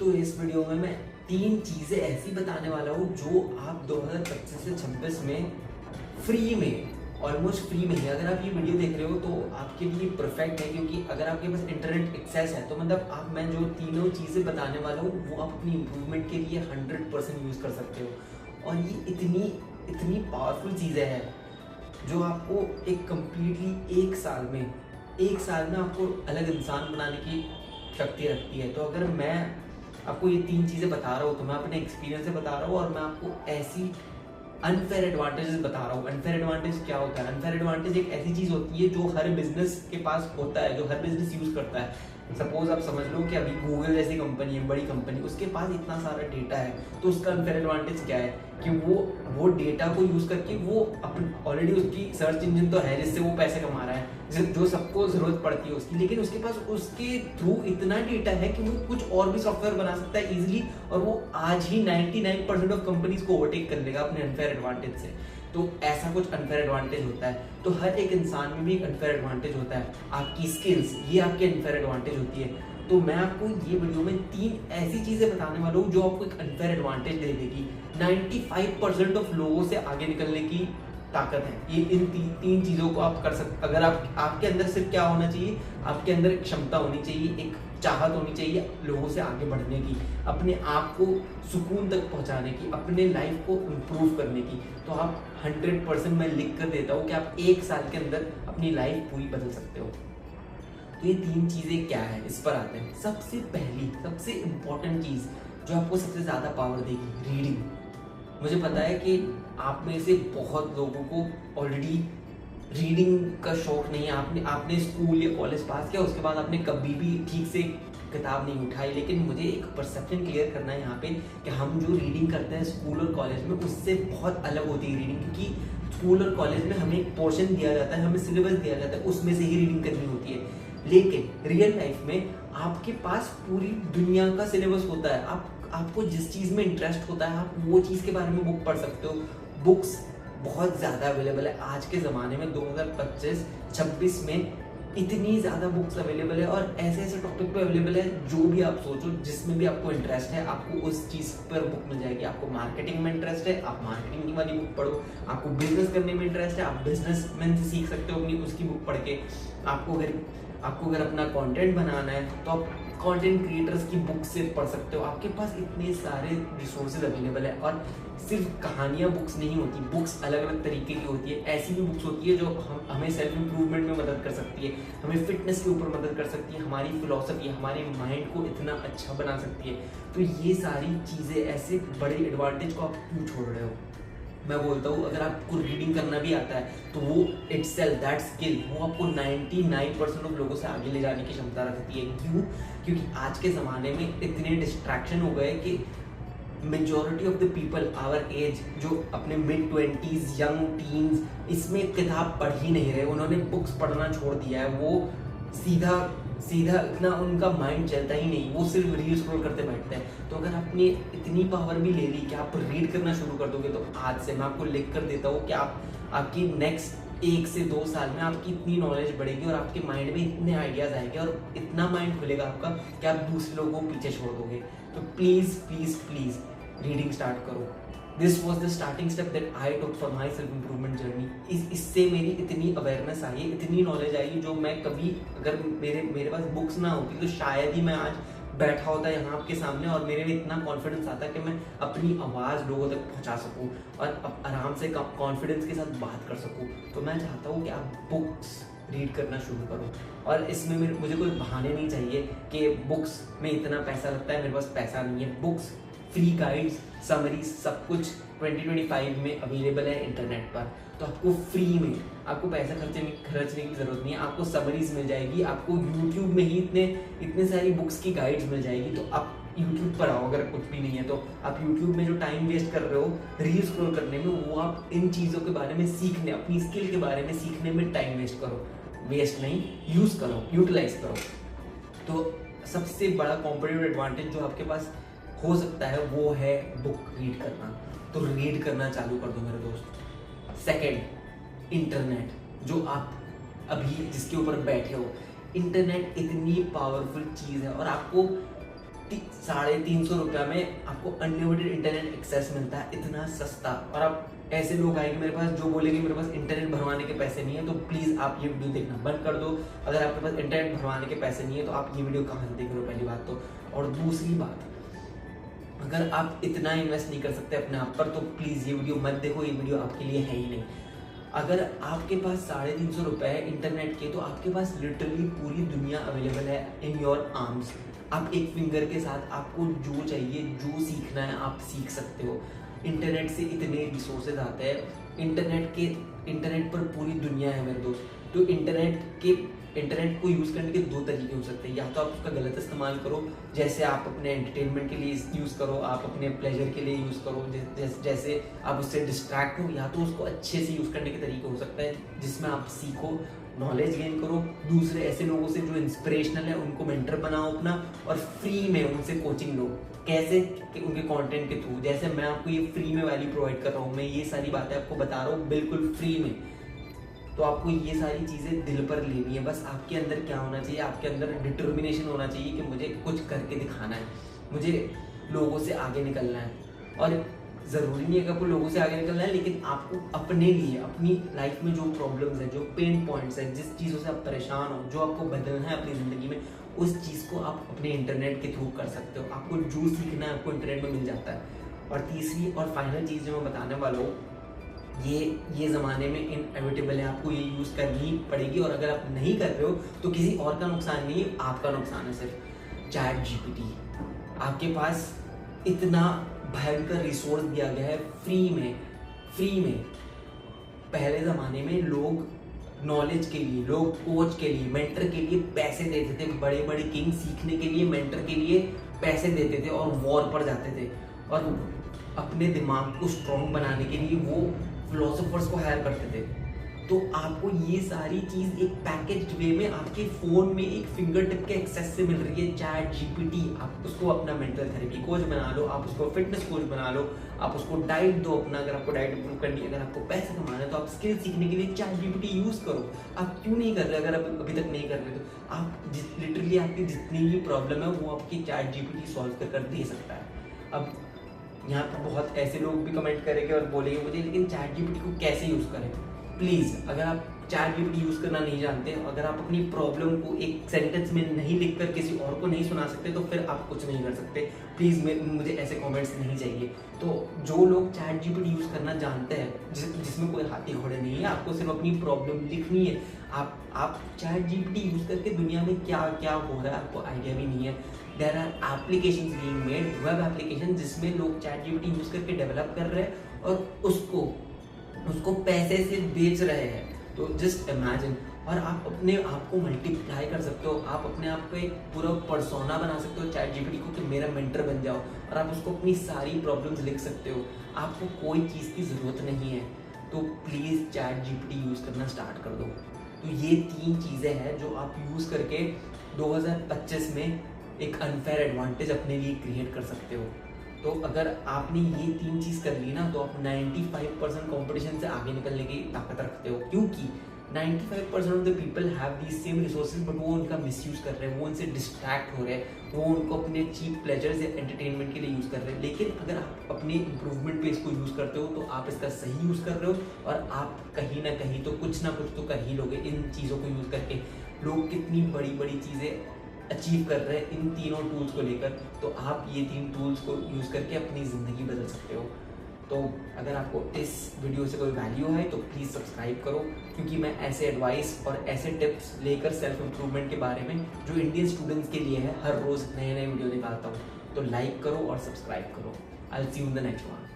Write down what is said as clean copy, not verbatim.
तो इस वीडियो में मैं 3 चीज़ें ऐसी बताने वाला हूँ जो आप 2025 से 26 में फ्री में, ऑलमोस्ट फ्री में ही, अगर आप ये वीडियो देख रहे हो तो आपके लिए परफेक्ट है। क्योंकि अगर आपके पास इंटरनेट एक्सेस है तो मतलब मैं जो तीनों चीज़ें बताने वाला हूँ वो आप अपनी इम्प्रूवमेंट के लिए 100% यूज़ कर सकते हो। और ये इतनी पावरफुल चीज़ें हैं जो आपको एक कम्प्लीटली एक साल में आपको अलग इंसान बनाने की शक्ति रखती है। तो अगर मैं आपको ये 3 चीज़ें बता रहा हूँ तो मैं अपने एक्सपीरियंस से बता रहा हूँ और मैं आपको ऐसी अनफेयर एडवांटेजेस बता रहा हूँ। अनफेयर एडवांटेज क्या होता है? अनफेयर एडवांटेज एक ऐसी चीज़ होती है जो हर बिजनेस के पास होता है, जो हर बिजनेस यूज़ करता है। सपोज आप समझ लो कि अभी गूगल जैसी कंपनी है, बड़ी कंपनी, उसके पास इतना सारा डेटा है, तो उसका अनफेयर एडवांटेज क्या है कि वो डेटा को यूज़ करके वो अपन ऑलरेडी उसकी सर्च इंजन तो है जिससे वो पैसे कमा रहा है, जो सबको ज़रूरत पड़ती है उसकी, लेकिन उसके पास उसके थ्रू इतना डेटा है कि वो कुछ और भी सॉफ्टवेयर बना सकता है ईजिली, और वो आज ही 99% ऑफ कंपनीज को ओवरटेक कर लेगा अपने अनफेयर एडवांटेज से। तो ऐसा कुछ अनफेयर एडवांटेज होता है। तो हर एक इंसान में भी एक अनफेयर एडवांटेज होता है। आपकी स्किल्स, ये आपके अनफेयर एडवांटेज होती है। तो मैं आपको ये वीडियो में 3 ऐसी चीज़ें बताने वाला हूँ जो आपको एक अनफेयर एडवांटेज दे देगी। 95% ऑफ लोगों से आगे निकलने की ताकत है। ये इन 3 चीज़ों को आप कर सकते। अगर आपके अंदर सिर्फ क्या होना चाहिए, आपके अंदर एक क्षमता होनी चाहिए, एक चाहत होनी चाहिए लोगों से आगे बढ़ने की, अपने आप को सुकून तक पहुंचाने की, अपने लाइफ को इम्प्रूव करने की। तो आप 100% मैं लिख कर देता हूँ कि आप 1 साल के अंदर अपनी लाइफ पूरी बदल सकते हो। तो ये 3 चीज़ें क्या है, इस पर आते हैं। सबसे पहली, सबसे इम्पोर्टेंट चीज़ जो आपको सबसे ज़्यादा पावर देगी, रीडिंग। मुझे पता है कि आप में से बहुत लोगों को ऑलरेडी रीडिंग का शौक नहीं है। आपने स्कूल या कॉलेज पास किया, उसके बाद आपने कभी भी ठीक से किताब नहीं उठाई। लेकिन मुझे एक परसेप्शन क्लियर करना है यहाँ पे कि हम जो रीडिंग करते हैं स्कूल और कॉलेज में, उससे बहुत अलग होती है रीडिंग। क्योंकि स्कूल और कॉलेज में हमें एक पोर्शन दिया जाता है, हमें सिलेबस दिया जाता है, उसमें से ही रीडिंग करनी होती है। लेकिन रियल लाइफ में आपके पास पूरी दुनिया का सिलेबस होता है। आपको जिस चीज़ में इंटरेस्ट होता है आप वो चीज़ के बारे में बुक पढ़ सकते हो। बुक्स बहुत ज़्यादा अवेलेबल है आज के ज़माने में, 2025-26 में इतनी ज़्यादा बुक्स अवेलेबल है, और ऐसे ऐसे टॉपिक पे अवेलेबल है जो भी आप सोचो, जिसमें भी आपको इंटरेस्ट है आपको उस चीज़ पर बुक मिल जाएगी। आपको मार्केटिंग में इंटरेस्ट है, आप मार्केटिंग की वाली बुक पढ़ो। आपको बिजनेस करने में इंटरेस्ट है, आप बिजनेसमैन से सीख सकते हो अपनी उसकी बुक पढ़ के। आपको अगर अपना कंटेंट बनाना है तो आप कंटेंट क्रिएटर्स की बुक से पढ़ सकते हो। आपके पास इतने सारे रिसोर्सेज अवेलेबल है। और सिर्फ कहानियाँ बुक्स नहीं होती, बुक्स अलग अलग तरीके की होती है। ऐसी भी बुक्स होती है जो हमें सेल्फ इम्प्रूवमेंट में मदद कर सकती है, हमें फिटनेस के ऊपर मदद कर सकती है, हमारी फिलॉसफी, हमारे माइंड को इतना अच्छा बना सकती है। तो ये सारी चीज़ें, ऐसे बड़े एडवांटेज को आप क्यों छोड़ रहे हो? मैं बोलता हूँ अगर आपको रीडिंग करना भी आता है तो वो इटसेल्फ, दैट स्किल, वो आपको 99% ऑफ लोगों से आगे ले जाने की क्षमता रखती है। क्यों? क्योंकि आज के ज़माने में इतने डिस्ट्रैक्शन हो गए कि majority of the people our age, जो अपने मिड-20s, यंग टीन्स, इसमें किताब पढ़ ही नहीं रहे। उन्होंने बुक्स पढ़ना छोड़ दिया है। वो सीधा इतना उनका माइंड चलता ही नहीं, वो सिर्फ रील स्क्रॉल करते बैठते हैं। तो अगर आपने इतनी पावर भी ले ली कि आप रीड करना शुरू कर दोगे, तो आज से मैं आपको लिख कर देता हूँ कि आपकी नेक्स्ट 1 से 2 साल में आपकी इतनी नॉलेज बढ़ेगी और आपके माइंड में इतने आइडियाज़ आएंगे और इतना माइंड खुलेगा आपका कि आप दूसरे लोगों को पीछे छोड़ दोगे। तो please please please reading start करो। This was the starting step that I took for my self improvement journey. इससे मेरी इतनी अवेयरनेस आई, इतनी नॉलेज आई, जो मैं कभी, अगर मेरे पास बुक्स ना होती तो शायद ही मैं आज बैठा होता यहाँ आपके सामने और मेरे में इतना कॉन्फिडेंस आता कि मैं अपनी आवाज़ लोगों तक पहुँचा सकूँ और आराम से कॉन्फिडेंस के साथ बात कर सकूँ। तो मैं चाहता हूँ कि आप बुक्स रीड करना शुरू करो। और इसमें मुझे कोई बहाने नहीं चाहिए कि बुक्स में इतना पैसा लगता है, मेरे पास पैसा नहीं है। बुक्स, फ्री गाइड्स, समरीज, सब कुछ 2025 में अवेलेबल है इंटरनेट पर। तो आपको फ्री में, आपको पैसा खर्चने की ज़रूरत नहीं है। आपको समरीज मिल जाएगी, आपको यूट्यूब में ही इतने सारी बुक्स की गाइड्स मिल जाएगी। तो आप यूट्यूब पर आओ, अगर कुछ भी नहीं है तो आप यूट्यूब में जो टाइम वेस्ट कर रहे हो रील स्क्रॉल करने में, वो आप इन चीज़ों के बारे में सीखने, अपनी स्किल के बारे में सीखने में टाइम वेस्ट करो। वेस्ट नहीं, यूज़ करो, यूटिलाइज करो। तो सबसे बड़ा कॉम्पिटिटिव एडवांटेज जो आपके पास हो सकता है वो है बुक रीड करना। तो रीड करना चालू कर दो मेरे दोस्त। सेकंड, इंटरनेट, जो आप अभी जिसके ऊपर बैठे हो। इंटरनेट इतनी पावरफुल चीज़ है और आपको ₹350 में आपको अनलिमिटेड इंटरनेट एक्सेस मिलता है, इतना सस्ता। और आप ऐसे लोग आएंगे मेरे पास जो बोलेंगे मेरे पास इंटरनेट भरवाने के पैसे नहीं है, तो प्लीज़ आप ये वीडियो देखना बंद कर दो। अगर आपके पास इंटरनेट भरवाने के पैसे नहीं है तो आप ये वीडियो कहाँ से देख रहे हो, पहली बात तो। और दूसरी बात, अगर आप इतना इन्वेस्ट नहीं कर सकते अपने आप पर तो प्लीज़ ये वीडियो मत देखो, ये वीडियो आपके लिए है ही नहीं। अगर आपके पास ₹350 इंटरनेट के, तो आपके पास लिटरली पूरी दुनिया अवेलेबल है इन योर आर्म्स। आप एक फिंगर के साथ आपको जो चाहिए, जो सीखना है आप सीख सकते हो। इंटरनेट से इतने रिसोर्सेज आते हैं, इंटरनेट पर पूरी दुनिया है मेरे दोस्त। तो इंटरनेट को यूज़ करने के 2 तरीके हो सकते हैं, या तो आप उसका गलत इस्तेमाल करो, जैसे आप अपने एंटरटेनमेंट के लिए यूज़ करो, आप अपने प्लेजर के लिए यूज़ करो, जैसे आप उससे डिस्ट्रैक्ट हो, या तो उसको अच्छे से यूज़ करने के तरीके हो सकता है जिसमें आप सीखो, नॉलेज गेन करो, दूसरे ऐसे लोगों से जो इंस्पिरेशनल है उनको मेंटर बनाओ अपना, और फ्री में उनसे कोचिंग लो। कैसे? उनके कंटेंट के थ्रू, जैसे मैं आपको ये फ्री में वैल्यू प्रोवाइड कर रहा हूँ, मैं ये सारी बातें आपको बता रहा हूँ बिल्कुल फ्री में। तो आपको ये सारी चीज़ें दिल पर लेनी है। बस आपके अंदर क्या होना चाहिए, आपके अंदर डिटर्मिनेशन होना चाहिए कि मुझे कुछ करके दिखाना है, मुझे लोगों से आगे निकलना है। और ज़रूरी नहीं है कि आपको लोगों से आगे निकलना है, लेकिन आपको अपने लिए, अपनी लाइफ में जो प्रॉब्लम्स हैं, जो पेन पॉइंट्स हैं, जिस चीज़ों से आप परेशान हो, जो आपको बदलना है अपनी ज़िंदगी में, उस चीज़ को आप अपने इंटरनेट के थ्रू कर सकते हो। आपको जो सीखना है आपको इंटरनेट में मिल जाता है। और तीसरी और फाइनल चीज़ जो मैं बताने वाला हूँ, ये ज़माने में इनएविटेबल है, आपको ये यूज़ करनी पड़ेगी। और अगर आप नहीं कर रहे हो तो किसी और का नुकसान नहीं है, आपका नुकसान है सिर्फ। ChatGPT आपके पास इतना भयंकर रिसोर्स दिया गया है फ्री में। पहले ज़माने में लोग नॉलेज के लिए, लोग कोच के लिए, मेंटर के लिए पैसे देते थे। बड़े बड़े किंग सीखने के लिए, मेंटर के लिए पैसे देते थे और वॉर पर जाते थे, और अपने दिमाग को स्ट्रॉन्ग बनाने के लिए वो फिलोसोफर्स को हायर करते थे। तो आपको ये सारी चीज़ एक पैकेज्ड वे में आपके फ़ोन में एक फिंगर टिप के एक्सेस से मिल रही है। ChatGPT, आप उसको अपना मेंटल थेरेपी कोच बना लो, आप उसको फिटनेस कोच बना लो, आप उसको डाइट दो अपना, अगर आपको डाइट इंप्रूव करनी है, अगर आपको पैसे कमाना है तो आप स्किल सीखने के लिए ChatGPT यूज़ करो। आप क्यों नहीं कर रहे? अगर आप अभी तक नहीं कर रहे तो आप लिटरली आपकी जितनी भी प्रॉब्लम है वो आपकी ChatGPT सॉल्व कर दे सकता है। अब यहाँ पर बहुत ऐसे लोग भी कमेंट करेंगे और बोलेंगे मुझे लेकिन ChatGPT को कैसे यूज़ करें। प्लीज़, अगर आप ChatGPT यूज़ करना नहीं जानते, अगर आप अपनी प्रॉब्लम को एक सेंटेंस में नहीं लिखकर किसी और को नहीं सुना सकते, तो फिर आप कुछ नहीं कर सकते। प्लीज़ मुझे ऐसे कमेंट्स नहीं चाहिए। तो जो लोग ChatGPT यूज़ करना जानते हैं, जिसमें कोई हाथी घोड़े नहीं है, आपको सिर्फ अपनी प्रॉब्लम लिखनी है। आप ChatGPT यूज़ करके दुनिया में क्या क्या हो रहा है आपको आइडिया भी नहीं है। There are applications being made, web application, जिसमें लोग ChatGPT यूज़ करके डेवलप कर रहे हैं और उसको पैसे से बेच रहे हैं। तो जस्ट इमेजिन। और आप अपने आप को मल्टीप्लाई कर सकते हो, आप अपने आप को एक पूरा पर्सोना बना सकते हो ChatGPT को कि मेरा मेंटर बन जाओ, और आप उसको अपनी सारी प्रॉब्लम्स लिख सकते हो। आपको कोई चीज़ की ज़रूरत नहीं है, तो प्लीज़ ChatGPT यूज़ करना स्टार्ट कर दो। तो ये 3 चीज़ें हैं जो आप यूज़ करके 2025 में एक अनफेयर एडवांटेज अपने लिए क्रिएट कर सकते हो। तो अगर आपने ये 3 चीज़ कर ली ना, तो आप 95% कॉम्पिटिशन से आगे निकलने की ताकत रखते हो, क्योंकि 95% of the people have the same resources, but वो उनका मिसयूज़ कर रहे हैं, वो उनसे डिस्ट्रैक्ट हो रहे हैं, वो उनको अपने चीप प्लेजर्स या एंटरटेनमेंट के लिए यूज़ कर रहे हैं। लेकिन अगर आप अपने इंप्रूवमेंट पे इसको यूज़ करते हो तो आप इसका सही यूज़ कर रहे हो, और आप कहीं ना कहीं तो कुछ ना कुछ तो कर ही लोगे इन चीज़ों को यूज़ करके। लोग कितनी बड़ी बड़ी चीज़ें अचीव कर रहे हैं इन तीनों टूल्स को लेकर, तो आप ये 3 टूल्स को यूज़ करके अपनी ज़िंदगी बदल सकते हो। तो अगर आपको इस वीडियो से कोई वैल्यू है तो प्लीज़ सब्सक्राइब करो, क्योंकि मैं ऐसे एडवाइस और ऐसे टिप्स लेकर सेल्फ इम्प्रूवमेंट के बारे में जो इंडियन स्टूडेंट्स के लिए है, हर रोज़ नए नए वीडियो निकालता हूँ। तो लाइक करो और सब्सक्राइब करो। I will see you in the next one.